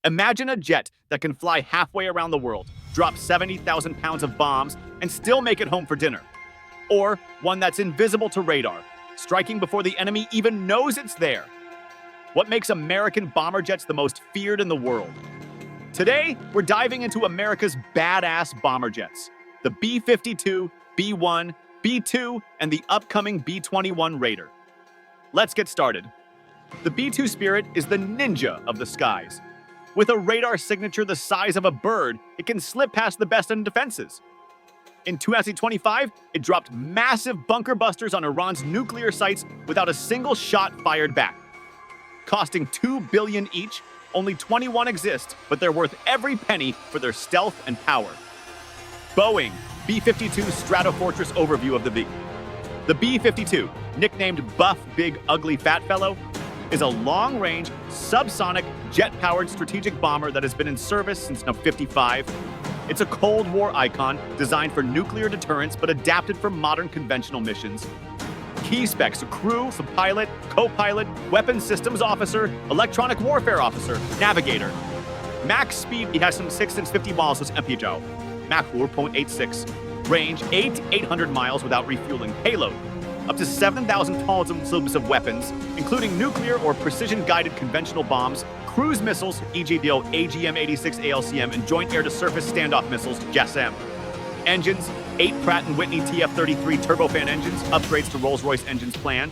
Imagine a jet that can fly halfway around the world, drop 70,000 pounds of bombs, and still make it home for dinner. Or one that's invisible to radar, striking before the enemy even knows it's there. What makes American bomber jets the most feared in the world? Today, we're diving into America's badass bomber jets, the B-52, B-1, B-2, and the upcoming B-21 Raider. Let's get started. The B-2 Spirit is the ninja of the skies. With a radar signature the size of a bird, it can slip past the best in defenses. In 2025, it dropped massive bunker busters on Iran's nuclear sites without a single shot fired back. Costing $2 billion each, only 21 exist, but they're worth every penny for their stealth and power. Boeing B-52 Stratofortress overview of the B. The B-52, nicknamed Buff Big Ugly Fat Fellow, is a long-range, subsonic, jet-powered strategic bomber that has been in service since 1955. It's a Cold War icon designed for nuclear deterrence but adapted for modern conventional missions. Key specs: crew, pilot, co-pilot, weapons systems officer, electronic warfare officer, navigator. Max speed, he has some 650 miles hos MPJ. Mach 4.86. Range 800 miles without refueling. Payload up to 7,000 tons of weapons, including nuclear or precision-guided conventional bombs, cruise missiles, e.g. the AGM-86 ALCM, and joint air-to-surface standoff missiles, JASSM. Engines: 8 Pratt & Whitney TF33 turbofan engines, upgrades to Rolls-Royce engines planned.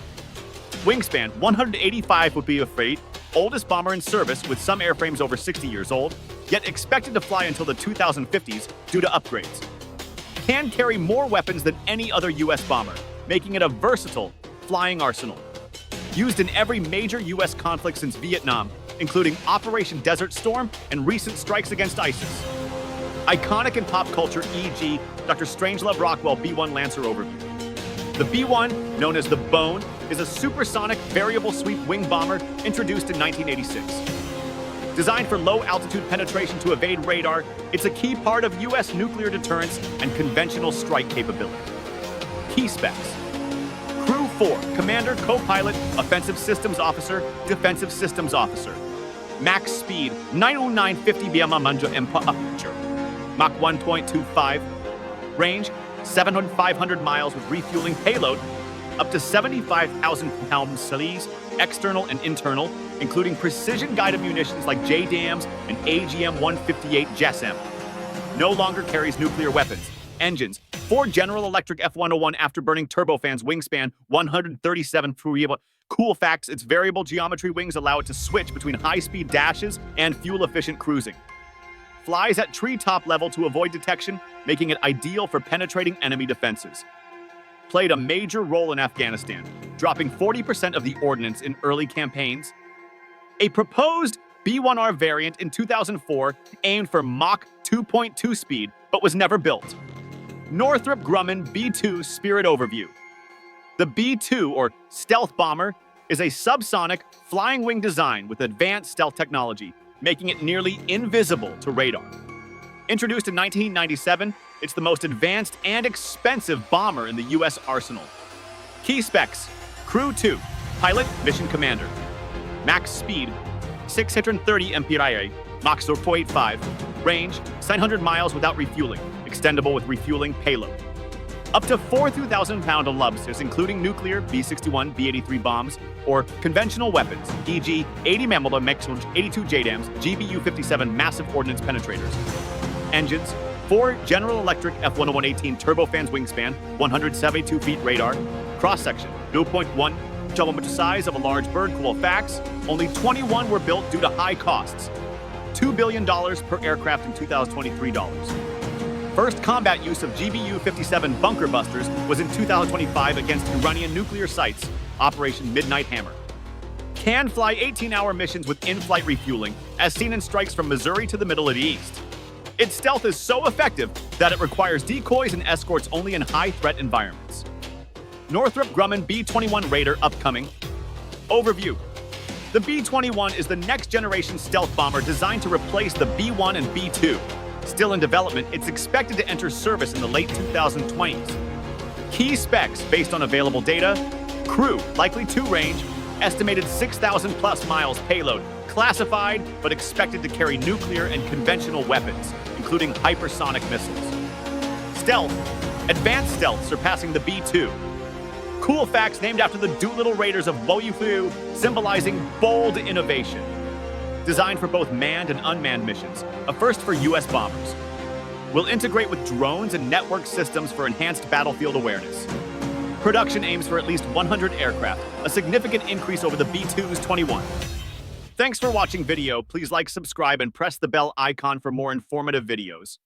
Wingspan: 185 would be a freight, oldest bomber in service with some airframes over 60 years old, yet expected to fly until the 2050s due to upgrades. Can carry more weapons than any other U.S. bomber, making it a versatile flying arsenal. Used in every major U.S. conflict since Vietnam, including Operation Desert Storm and recent strikes against ISIS. Iconic in pop culture, e.g. Dr. Strangelove Rockwell B-1 Lancer overview. The B-1, known as the Bone, is a supersonic variable sweep wing bomber introduced in 1986. Designed for low-altitude penetration to evade radar, it's a key part of U.S. nuclear deterrence and conventional strike capability. Key specs: Crew 4, Commander, Co-Pilot, Offensive Systems Officer, Defensive Systems Officer. Max speed: 90950 km/h. Mach 1.25. Range: 500 miles with refueling. Payload: up to 75,000 pounds series, external and internal, including precision-guided munitions like JDAMs and AGM-158 JASSM. No longer carries nuclear weapons. Engines: 4 General Electric F101 afterburning turbofans. Wingspan: 137 feet. Cool facts: its variable geometry wings allow it to switch between high-speed dashes and fuel-efficient cruising. Flies at treetop level to avoid detection, making it ideal for penetrating enemy defenses. Played a major role in Afghanistan, dropping 40% of the ordnance in early campaigns. A proposed B-1R variant in 2004 aimed for Mach 2.2 speed, but was never built. Northrop Grumman B-2 Spirit overview. The B-2, or stealth bomber, is a subsonic, flying wing design with advanced stealth technology, making it nearly invisible to radar. Introduced in 1997, it's the most advanced and expensive bomber in the U.S. arsenal. Key specs: Crew 2, Pilot, Mission Commander. Max speed: 630 mph, Mach 0.85. Range: 900 miles without refueling, extendable with refueling. Payload: up to 4,000 pound lobsters, including nuclear B-61, B-83 bombs, or conventional weapons, e.g. 80 mm 82 JDAMs, GBU-57 massive ordnance penetrators. Engines: 4 General Electric F101-18 turbofans. Wingspan: 172 feet. Radar. Cross-section: 0.1 kilometer size of a large bird. Cool facts: only 21 were built due to high costs. $2 billion per aircraft in 2023 dollars. First combat use of GBU-57 bunker busters was in 2025 against Iranian nuclear sites, Operation Midnight Hammer. Can fly 18-hour missions with in-flight refueling, as seen in strikes from Missouri to the Middle East. Its stealth is so effective that it requires decoys and escorts only in high-threat environments. Northrop Grumman B-21 Raider upcoming. Overview. The B-21 is the next-generation stealth bomber designed to replace the B-1 and B-2. Still in development, it's expected to enter service in the late 2020s. Key specs based on available data: Crew, likely 2 range, estimated 6,000 plus miles. Payload: Classified, but expected to carry nuclear and conventional weapons, including hypersonic missiles. Stealth. Advanced stealth surpassing the B-2. Cool facts named after the Doolittle Raiders of Woyufu, symbolizing bold innovation. Designed for both manned and unmanned missions, a first for U.S. bombers. Will integrate with drones and network systems for enhanced battlefield awareness. Production aims for at least 100 aircraft, a significant increase over the B-2's 21. Thanks for watching video. Please like, subscribe, and press the bell icon for more informative videos.